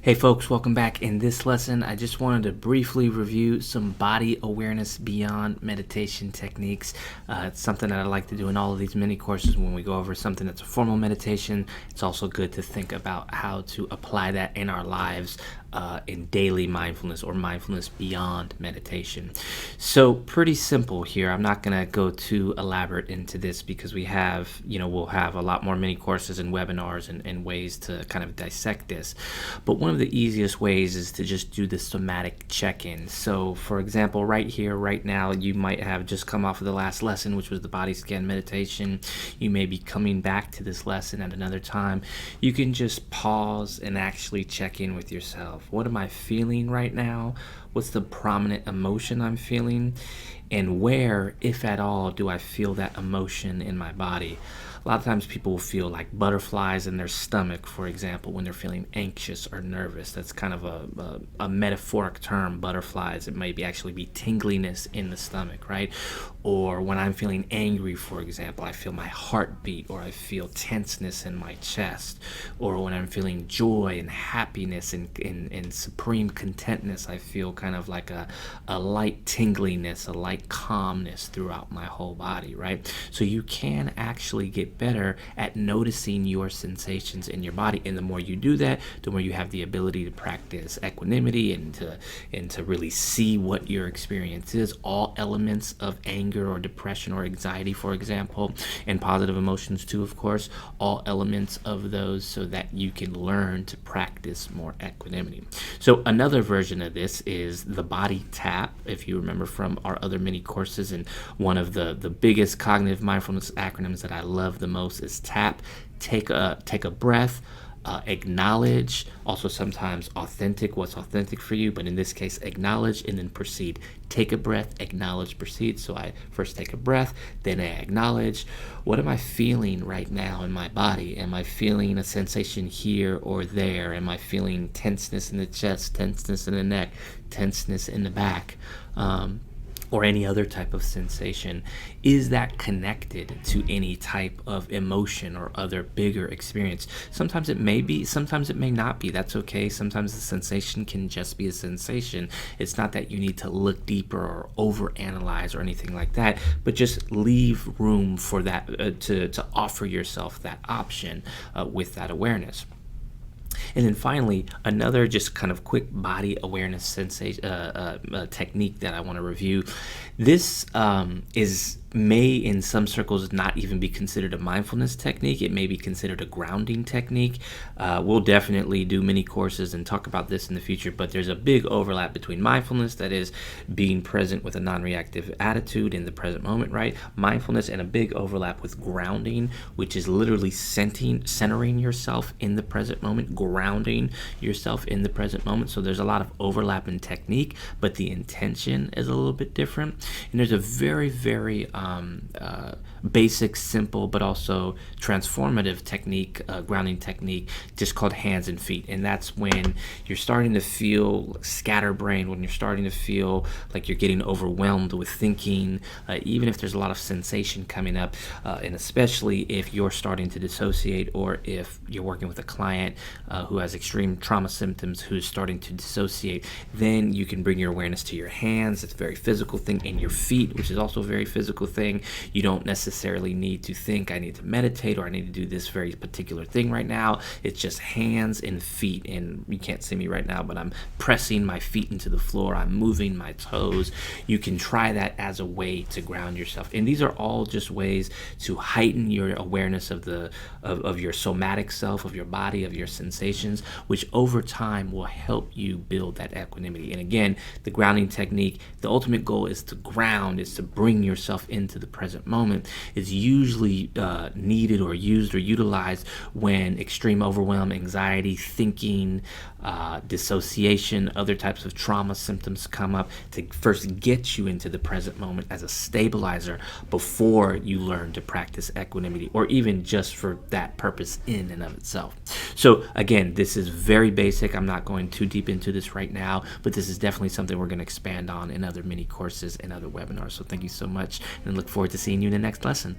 Hey folks, welcome back. In this lesson, I just wanted to briefly review some body awareness beyond meditation techniques. It's something that I like to do in all of these mini courses when we go over something that's a formal meditation. It's also good to think about how to apply that in our lives in daily mindfulness or mindfulness beyond meditation. So pretty simple here. I'm not going to go too elaborate into this because we'll have a lot more mini courses and webinars and ways to kind of dissect this. But one of the easiest ways is to just do the somatic check-in. So for example, right here, right now, you might have just come off of the last lesson, which was the body scan meditation. You may be coming back to this lesson at another time. You can just pause and actually check in with yourself. What am I feeling right now? What's the prominent emotion I'm feeling? And where, if at all, do I feel that emotion in my body? A lot of times people will feel like butterflies in their stomach, for example, when they're feeling anxious or nervous. That's kind of a metaphoric term, butterflies. It might actually be tingliness in the stomach, right? Or when I'm feeling angry, for example, I feel my heart beat, or I feel tenseness in my chest. Or when I'm feeling joy and happiness and supreme contentness, I feel kind of like a light tingliness, a light calmness throughout my whole body, right? So you can actually get better at noticing your sensations in your body, and the more you do that, the more you have the ability to practice equanimity and to really see what your experience is. All elements of anger or depression or anxiety, for example, and positive emotions too, of course, all elements of those, so that you can learn to practice more equanimity. So another version of this is the body tap. If you remember from our other mini courses, and one of the biggest cognitive mindfulness acronyms that I love the most is TAP. Take a breath, acknowledge, also sometimes authentic, what's authentic for you, but in this case, acknowledge and then proceed. Take a breath, acknowledge, proceed. So I first take a breath, then I acknowledge. What am I feeling right now in my body? Am I feeling a sensation here or there? Am I feeling tenseness in the chest, tenseness in the neck, tenseness in the back? Or any other type of sensation? Is that connected to any type of emotion or other bigger experience? Sometimes it may be, sometimes it may not be. That's okay. Sometimes the sensation can just be a sensation. It's not that you need to look deeper or overanalyze or anything like that, but just leave room for that to offer yourself that option with that awareness. And then finally, another just kind of quick body awareness sensation technique that I want to review. This may in some circles not even be considered a mindfulness technique. It may be considered a grounding technique. We'll definitely do many courses and talk about this in the future, but there's a big overlap between mindfulness, that is being present with a non-reactive attitude in the present moment, right? Mindfulness, and a big overlap with grounding, which is literally centering yourself in the present moment, grounding yourself in the present moment. So there's a lot of overlap in technique, but the intention is a little bit different. And there's a very, very basic, simple, but also transformative technique, grounding technique, just called hands and feet. And that's when you're starting to feel scatterbrained, when you're starting to feel like you're getting overwhelmed with thinking, even if there's a lot of sensation coming up, and especially if you're starting to dissociate, or if you're working with a client who has extreme trauma symptoms, who's starting to dissociate, then you can bring your awareness to your hands. It's a very physical thing, and your feet, which is also a very physical thing. You don't necessarily need to think, I need to meditate, or I need to do this very particular thing right now. It's just hands and feet. And you can't see me right now, but I'm pressing my feet into the floor. I'm moving my toes. You can try that as a way to ground yourself. And these are all just ways to heighten your awareness of your somatic self, of your body, of your sensations, which over time will help you build that equanimity. And again, the grounding technique, the ultimate goal is to ground, is to bring yourself into the present moment. Is usually needed or used or utilized when extreme overwhelm, anxiety, thinking, dissociation, other types of trauma symptoms come up, to first get you into the present moment as a stabilizer before you learn to practice equanimity, or even just for that purpose in and of itself. So again, this is very basic. I'm not going too deep into this right now, but this is definitely something we're going to expand on in other mini courses and other webinars. So thank you so much, and look forward to seeing you in the next lesson.